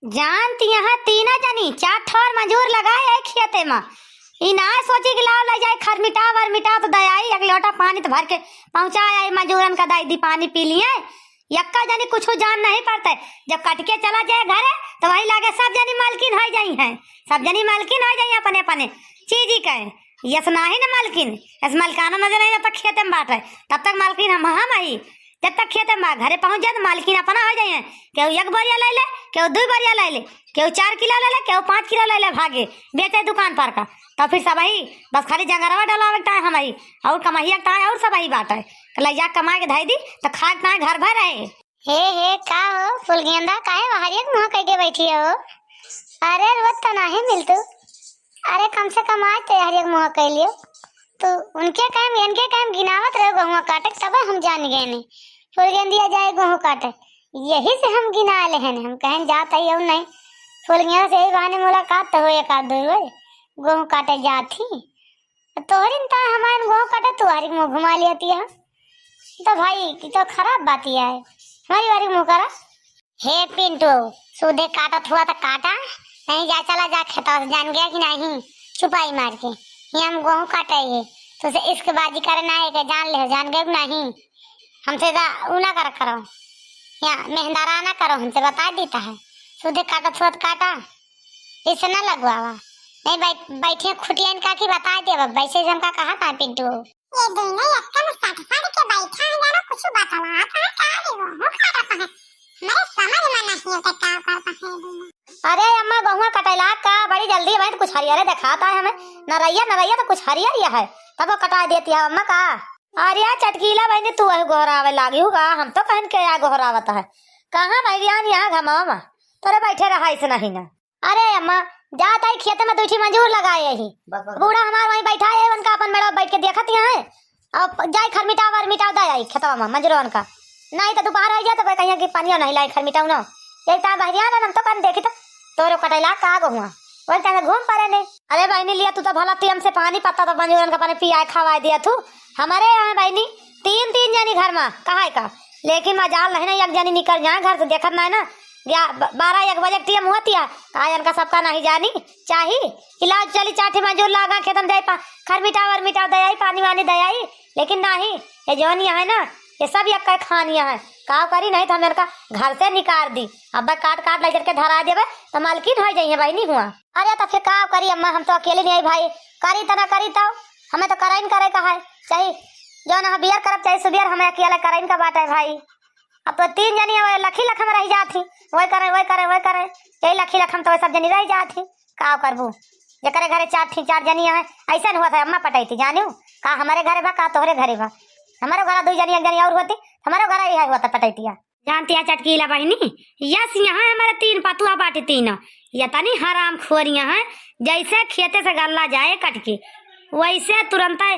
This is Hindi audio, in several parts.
जानती यहाँ तीना जनी चार ठोर मजूर लगाए है खेते में। ई ना सोची कि लाओ ले जाए खर मिटा तो दयाई एक लोटा पानी तो भर के पहुंचाया मजूरन का दाई दी पानी पी लिए। यक्का जानी कुछ जान नहीं पड़ता है। जब कट के चला जाए घरे तो वही लागे सब जनी मालकिन हो जाई है, सब जनी मालकिन हो जाई अपने अपने चीज ही कहे। यस ना ही ना मालकिन इस मालकाना नजर नहीं जब तक खेते में बांट रहे तब तक मालकिन हम आई। जब तक खेते में घरे पहुंच जाए तो मालकिन अपना हो जाए। केहू एक बोरिया ले ले, केहू 2 बोरिया ले ले, केहू 4 किलो ले ले, केहू 5 किलो ले ले, भागे बेचे दुकान पर का। तो फिर सब ही बस खाली जंगरवा डलावे का हम ही और कमाइया का और सब ही बात है कलैया कमा के धाई दी तो खा के घर भर रहे। हे का हो फुलगेंदा काहे बाहर एक मुंह कह बैठी हो? अरे रोज तो नहीं मिलतू। अरे कम से कम आज तो हर एक मुंह कह लियो। तो उनके काम इनके काम गिनावत रहो गेहूं काटे तब हम जान गए नहीं फुलगेंदिया जाए गेहूं काटे। यही से हम गिना ले हैं हम कहें जाता ही नहीं फुलगेंदा से ही बहाने मुलाकात तो हो एक आध दो गेहूं काटे जाती तोहरी ता हमारे गेहूं काटे तुम्हारी मुंह घुमा लियाती है तो भाई की तो खराब बात ही है हमारी बारी मुंह करा। हे पिंटू सूधे काटत हुआ तो काटा नहीं जा चला जा खेता जान गया कि नहीं छुपाई मार के ये हम गेहूं काटेंगे तो से इसके बाजी करना है कि जान ले जान गए नहीं हमसे ऊना कर करो या मेहंदारा ना करो हमसे बता देता है सूधे काटत हुआ तो काटा इसे ना लगवावा नहीं बैठे खुटिया इनका की बता दे वैसे हमका कहा था पिंटू ये दिन यक्का में साथ साथ के बैठा है जाना कुछ बतावा आता है का रे वो खाता है मेरे समझ में नहीं आता क्या करता है दिन। अरे अम्मा गेहूं कटैला का बड़ी जल्दी भाई तो कुछ हरियारे दिखाता है हमें नरैया तो कुछ हरिया है तब वो कटा देती है अम्मा का। अरे चटकीला भाई ने तू गोहरावे लागी होगा हम तो कहन के या गोहरावता है कहाँ भाई यहाँ घमावा तोरे बैठे रहा इसे नहीं ना। अरे अम्मा जाता ही खेत में 2 मजूर लगाए ही बूढ़ा हमारा वहीं बैठा है उनका अपन मेरा बैठ के देखत है अब जाए खर मिटाव दे खेतवा में मजूरन का नहीं तो दोपहर हो जाए तो कहीं की पानी नहीं लाई खर मिटाऊ ना एक ता बहरिया ना हम तो कन देखी तो तोरो कटैला का हुआ वही टाइम घूम पड़े नहीं। अरे बहनी लिया तू तो भला टीम से पानी पत्ता तो मजूरन का पानी पिया खवा दिया तू हमारे यहाँ बहनी 3 जनी घर में कहा का लेकिन मजाल नहीं ना एक जनी निकल जाए घर से देखत नहीं ना 12-1 बजे टीम होती है आयन का सबका नहीं जानी चाहिए इलाज चली चाठी मजूर लागा खेतम जाए खर मिटाव दयाई पानी वानी दयाई लेकिन नहीं ये जोनिया है ना ये सब एक खानिया है का करी नहीं तो मेरे का घर से निकाल दी अब काट ले करके धरा देवे तो मालकिन हो जाइए भाई नहीं हुआ। अरे तो फिर का करी अम्मा हम तो अकेले नहीं आई भाई करी तो ना करी तो हमें तो कराइन करे का है चाहिए जो ना बियर करब चाहिए सुबियर हमें अकेले कराइन का बात है भाई। अब तो 3 जनी लखी लखम रह जाती वही करे यही लखी लखम तो सब जनी रह जाती का करबू जरे घरे 4 जनी है ऐसा हुआ था अम्मा पटाई थी जानू का हमारे घरे बा का तोहरे घरे बा हमारे घर 2 जनी 1 जनी और होती हमारे घर यही हुआ था पटाइतिया जानती है चटकीला बहनी। यस यहाँ हमारे 3 पतुआ बाटे 3 ये तनी हराम खोरिया है जैसे खेते से गल्ला जाए कट के वैसे तुरंत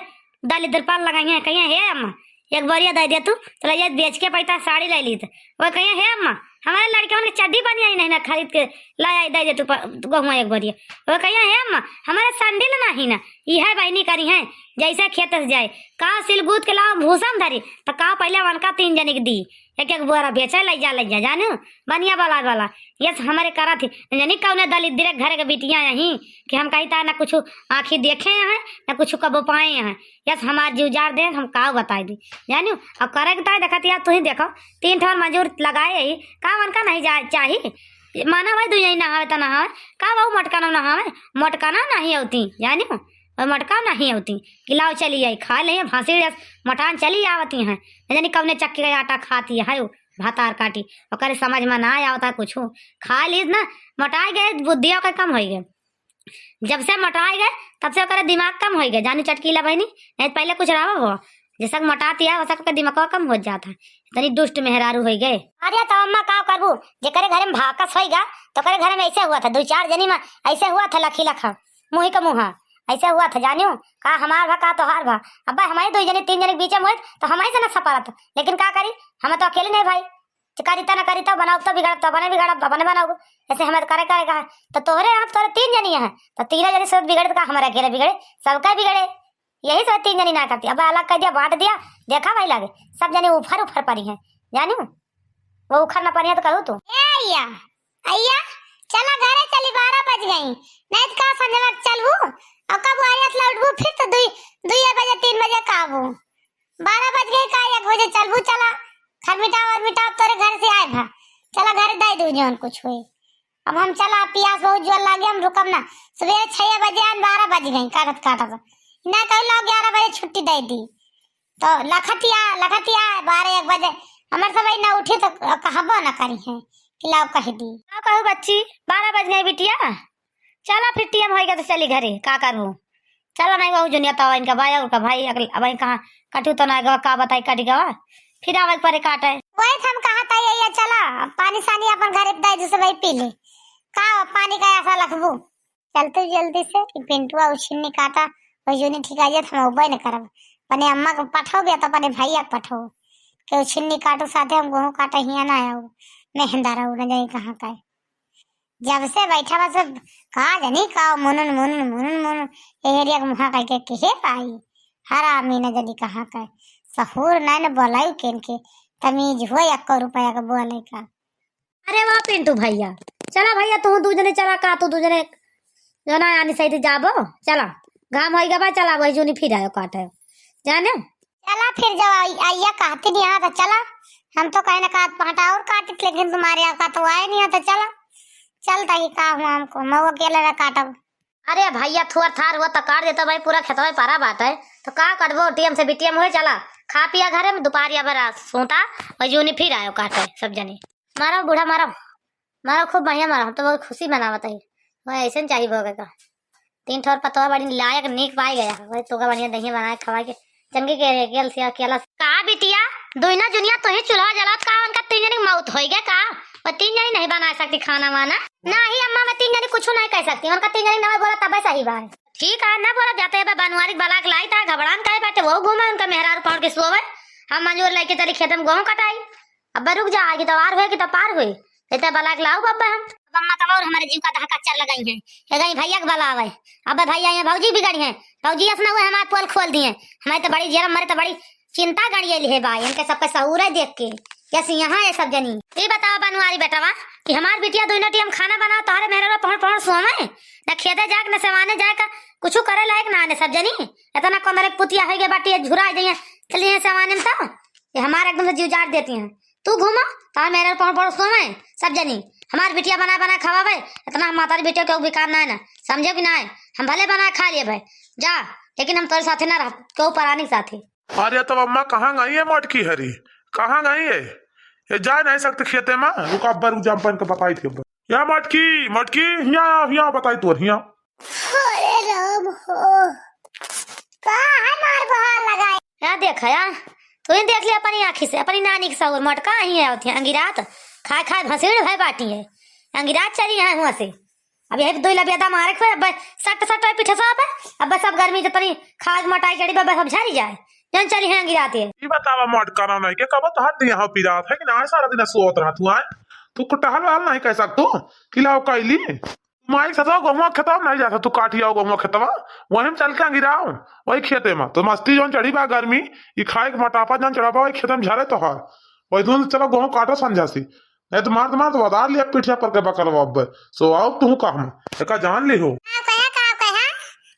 दलिद्र पर लगाई है कहीं हे अम्मा एक बोरिया दे दे तू तो ले बेच के पैसा साड़ी ले ली वो कहीं हे अम्मा हमारे लड़के के चड्डी बनी आई नहीं ना खरीद के लाया दे दे तू गेहूँ 1 बोरिया वो कहीं हे अम्मा हमारे संडिल नहीं ना यह बहनी करी है जैसे खेत से जाए का सिलगूत के लाओ भूसम धरी तो का पहले वनका 3 जनी के दी एक बोरा बेचा ले जा जानू बनिया वाला यस हमारे करा थी जानी कौन दलित दिरे घर के बिटिया यही कि हम कही था ना कुछ आँखी देखे हैं ना कुछ कबो पाए हैं यस हमारे जीवजार दे हम का बताई दी जानू अब करे के देखती तू ही देखो 3 ठोर मजूर लगाए यही का उनका नहीं जा चाहिए माना भाई 2 जनी नहावे तो नहावे का बहु मटकाना नहावे मटकाना नहीं होती जानू और मटका नहीं होती किलाव चली आई खा ले फांसी मटान चली आवती हैं यानी कब ने चक्की का आटा खाती है भातार काटी और समझ में ना आवता कुछ खा ली ना मटाए गए बुद्धियों का कम हो गए जब से मटाए गए तब से ओकर दिमाग कम हो गए जानू चटकीला बहनी नहीं पहले कुछ रहा हो जैसा मटाती है वैसा का दिमाग कम हो जाता है इतनी दुष्ट मेहरारू हो गए। अरे तो अम्मा का करबू जे करे घर में भाकस होगा तो करे घर में ऐसे हुआ था 2-4 जनी में ऐसे हुआ था लखी लखा मुही का मुहा ऐसे हुआ था जानियो का हमार भा का तोहार भा अब हमारे 2 जनी 3 जनी बीच में हुए तो हमारे से ना सपा था लेकिन का करी हमें तो अकेले नहीं भाई करीता ना करीता बनाओ तो बिगड़ तो बने बिगड़ बने बनाओ ऐसे हमें करे कहा तो तोहरे यहाँ तोरे 3 जनी है तो 3 जनी सब बिगड़े तो हमारे अकेले बिगड़े सबका बिगड़े यही सब 3 जनी ना करती अब अलग कर दिया बांट दिया देखा भाई लागे सब जने उफर पड़ी है जानू वो उखर ना पड़ी है तो कहू तू अय्या गई, नहीं तो का संजय चलबू और कब आरियत लौटबू फिर तो 2 बजे 3 बजे काबू 12 बज गए का 1 बजे चलबू चला खरमिटा और मिटा तोरे घर से आए भा चला घर दे दू जन कुछ हुई। अब हम चला पियास बहुत जोर लागे हम रुकम ना सवेरे 6 बजे आन 12 बज गई काटत काटत ना कह लो 11 बजे छुट्टी दे दी तो लखतिया 12 1 बजे हमार सब ना उठे तो कहबो ना करी है कि लाओ कह दी का कहू बच्ची 12 बज गए बिटिया चला फिर टीएम होएगा तो चली घरे का करू चला नहीं बहु जुनिया तो इनका भाई और का भाई अगल अब कहां कटू तो ना गवा का बताई कट गवा फिर आवे परे काटे वही हम कहा था ये चला पानी सानी अपन घरे दे दे सब पी ले का पानी का ऐसा लखबू चलते जल्दी से कि पिंटुआ उछिन्नी काटा वही जोनी ठीक आइए हम उबे न करब पने अम्मा को पठाओगे तो पने भैया को पठाओ के उछिन्नी काटो साथे हम गेहूं काटा हिया ना आयो मेहंदारा उड़ जाई कहां का जब से बैठा बस कहा जनी का मुनन एरिया के मुहा का के पाई हरा मीना जनी कहां का सहूर नहीं न बोलाई केन के तमीज हो 1 रुपया का बोले का। अरे वाह पिंटू भैया चला भैया तू 2 जने चला का तू 2 जने जना आनी सही जाबो चला घाम होइगा बा चला वही जोनी फिर आयो काटे जाने चला फिर जब आइया कहती नहीं आता चला हम तो कहे ना काट पाटा और काट लेकिन तुम्हारे यहाँ का तो आए नहीं आता चला चलता ही का हुआ हमको मैं अकेले ना काटब। अरे भैया थुअर थार हुआ तो काट देता भाई पूरा खेतवा पारा बात है तो का काटबो टीएम से बीटीएम हो चला खा पिया घरे में दोपहरिया भरा सोता वही जोनी फिर आयो काटे सब जने मारो बूढ़ा मारो खूब बढ़िया मारो हम तो बहुत खुशी मनावत है वही ऐसे चाहिए भोगे का 3 ठोर पतवा बड़ी लायक नीक पाई गया वही तो बढ़िया दही बनाए खवा के चंगी के गेल से अकेला का बिटिया दोइना जुनिया तो ही चूल्हा जलात का उनका 3 जने मौत होई गया का और 3 जने नहीं बना सकती खाना वाना नहीं अम्मा मैं 3 जने कुछ नहीं कह सकती उनका 3 जने ना बोला तब सही बात ठीक है ना बोला जाते है बनवारी बलाक लाई था घबरान काहे बैठे वो घूमे उनका मेहरार पहुंच के सोवे हम मंजूर लेके चली खेत में गेहूं कटाई अब रुक जा आगे तो आर हुए कि तो पार हुई इतना बलाक लाओ बब्बा हम अम्मा तो और हमारे जीव का धक्का चल लगाई है ये गई भैया के बला आवे अब भैया ये भौजी बिगड़ी है भौजी असना हुए हमारे पोल खोल दिए हमारे तो बड़ी जरम मरे तो बड़ी चिंता गड़िए है भाई इनके सबका सहूर है देख के कैसे यहाँ है सब जनी ये बताओ बनवारी बेटावा कि हमार बिटिया दोनों टाइम खाना बनाओ तोहरे मेहरा पहुंच सोवे न खेते जाके न सेवाने जाके कुछ करे लायक ना आने सब जनी इतना कमरे पुतिया हो गए बाटी झुरा जाइए चलिए सेवाने में तो ये हमारे एकदम से जीव जाट देती हैं तू घूमो तो मेरे पहुंच सोवे सब जनी हमार बिटिया बना खवावे इतना मातारी बेटिया के बेकार ना है ना समझे कि ना है हम भले बना खा लिए भाई जा लेकिन हम तोरे साथे ना रह क्यों परानी साथे। अरे तब अम्मा कहाँ गई है मटकी हरी कहाँ गई है ये जा नहीं सकते खेते में रुका रुक जा के बताई थी या मटकी यहाँ बताई तो अरे राम हो कहाँ मार बहार लगाए या देख या तो ये देख लिया अपनी आँखी से अपनी नानी के सौर मटका ही है होती अंगिरात खाए भसीड़ है बाटी है अंगिरात चली है वहां से अब यही 2 लबियादा मारे खोए अब सट पीछे सब अब सब गर्मी से तनी खाद मटाई चढ़ी सब झारी जाए जन चली है अंगिरात है ये बतावा मटका ना नहीं के कब तो हट यहाँ पिरात है कि ना सारा दिन सोत रहा तू आए तू टहल वाल नहीं कह सकतो खिलाओ कैली माइक सता गहुआ खेतवा नहीं जाता तू काटिया गहुआ खेतवा वही चल के गिराओ वही खेते में तो मस्ती जोन चढ़ी बा गर्मी ये खाए के मोटापा जोन चढ़ा वही खेत में झरे तो हर वही तुम चलो गेहूं काटो संजासी नहीं तो मार तो बता लिया पीठिया पर के बकल अब सो आओ तू काम एक जान ली हो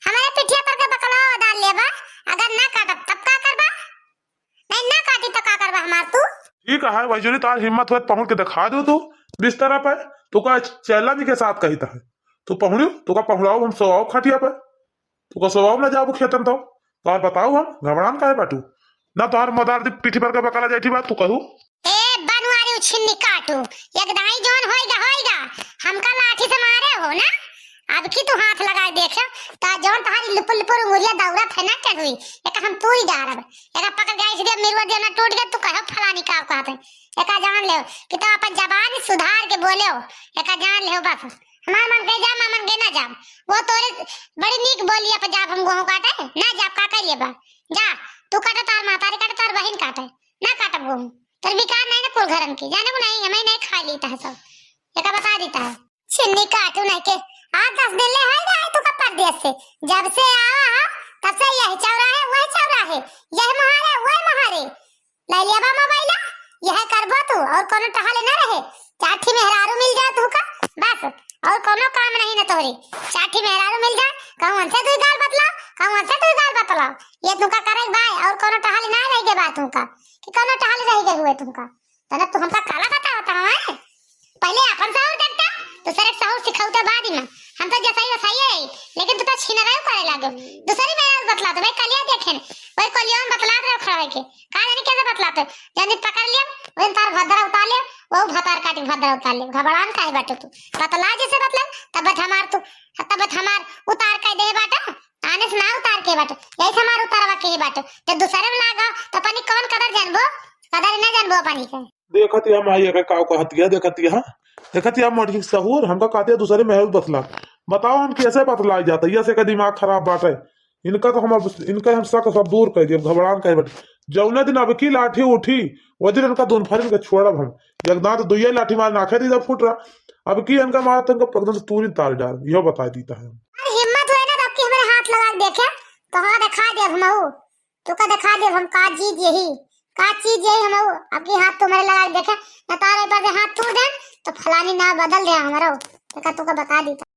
हमारे पिठिया पर के बकल डाल लेबा अगर ना काटब तब का करबा नहीं ना काटी तो का करबा हमार तू ठीक है वही जोनी तार हिम्मत हुए पहुंच के दिखा दो तू बिस्तर पे तू का चैला जी के साथ कहता है तू पहुंचो तू का पहुंचाओ हम सोआओ खटिया पे तू का सोआओ ना जाबू खेतन तो तार बताओ हम घबरान काहे बाटू ना तार मदार पीठी पर के बकला जाई बात तू कहू ए बनवारी उछिन्नी काटू एक दाई जोन होइगा हमका लाठी से मारे हो ना अब की तू हाथ लगाए देखो ता जोन तहारी लुपुर मुरिया दौड़त है ना क्या हुई एक हम तू ही जा रहा एक पकड़ गई सीधे मेरवा देना टूट गया तू कहो फलानी का कहते एक जान ले कि तो अपन जबान सुधार के बोले हो एक जान ले बस हमार मन के जा मन के ना जा वो तोरे बड़ी नीक बोलिया पे जा हम गेहूं काटे ना जा का कर ले बा जा तू काटे तार मातारी काटे तार बहन काटे ना काटब गेहूं तर विकार नहीं ना कुल घरन की जाने को नहीं हमें नहीं खा लेता है सब एक बता देता है छिन्नी काटू नहीं के 8-10 दिन ले है जाए तू का परदेश से जब से आवा तब से यही चौराहे वही चौराहे यही महारे वही महारे ले लिया बा मोबाइल यह करबो तू और कोनो टहले ना रहे चाठी मेहरारू मिल जा तू का बस और कोनो काम नहीं न तोरी। चाठी मेहरारू मिल जाए कहूं हमसे तू गाल बतला, कहूं हमसे तू गाल बतला। ये तुमका करे भाई और कोनो टहल ना रही के बात तुमका कि कोनो टहल रही के हुए तुमका। तने तू हमका काला बता होता है। पहले अपन सहूर देखता दूसरे सहूर सिखाउते बाद में। हम तो जैसा ही वैसा ही है, लेकिन तू तो छीना रहे करे लागे। दूसरी मेहरारू बतला तो भाई कलिया देखे भाई कलिया में बतला रहे खड़ा के का जाने कैसे बतलाते। जल्दी पकड़ लिया वही तार भद्रा उतार ले, वो भतार काटी भद्रा उतार ले। घबरान काहे बाटे तू बतला जैसे बतला तब हमार उतार के दे बाटे आने से ना उतार के बाटे यही से हमार उतारवा के बाटे ते दूसरे में लागा तो पानी कौन कदर जानबो, कदर ना जानबो पानी के। देखती हम आई का काव कहती है, देखती हम मोटी सहूर हमका कहते दूसरे महल बतला। बताओ हम कैसे बतलाई जाता है, से का दिमाग खराब बात है इनका। तो हम शक सब दूर कर दिए, घबरान कहे बट जौने दिन अब की लाठी उठी वो दिन इनका दोन फरिन के छोड़ब हम। एकदम तो दुइये लाठी मार नाखे दी जब फुट रहा अब की इनका मारा तो इनका एकदम तूरी तार डाल यह बता देता है। हिम्मत हुए ना तो आपकी हमारे हाथ लगा के देखे तो हाँ दिखा दे हम तो का दिखा दे हम का चीज यही हम आपकी हाथ तुम्हारे लगा के देखे न तारे पर हाथ तोड़ दे तो फलानी ना बदल दे हमारा तो का बता देता।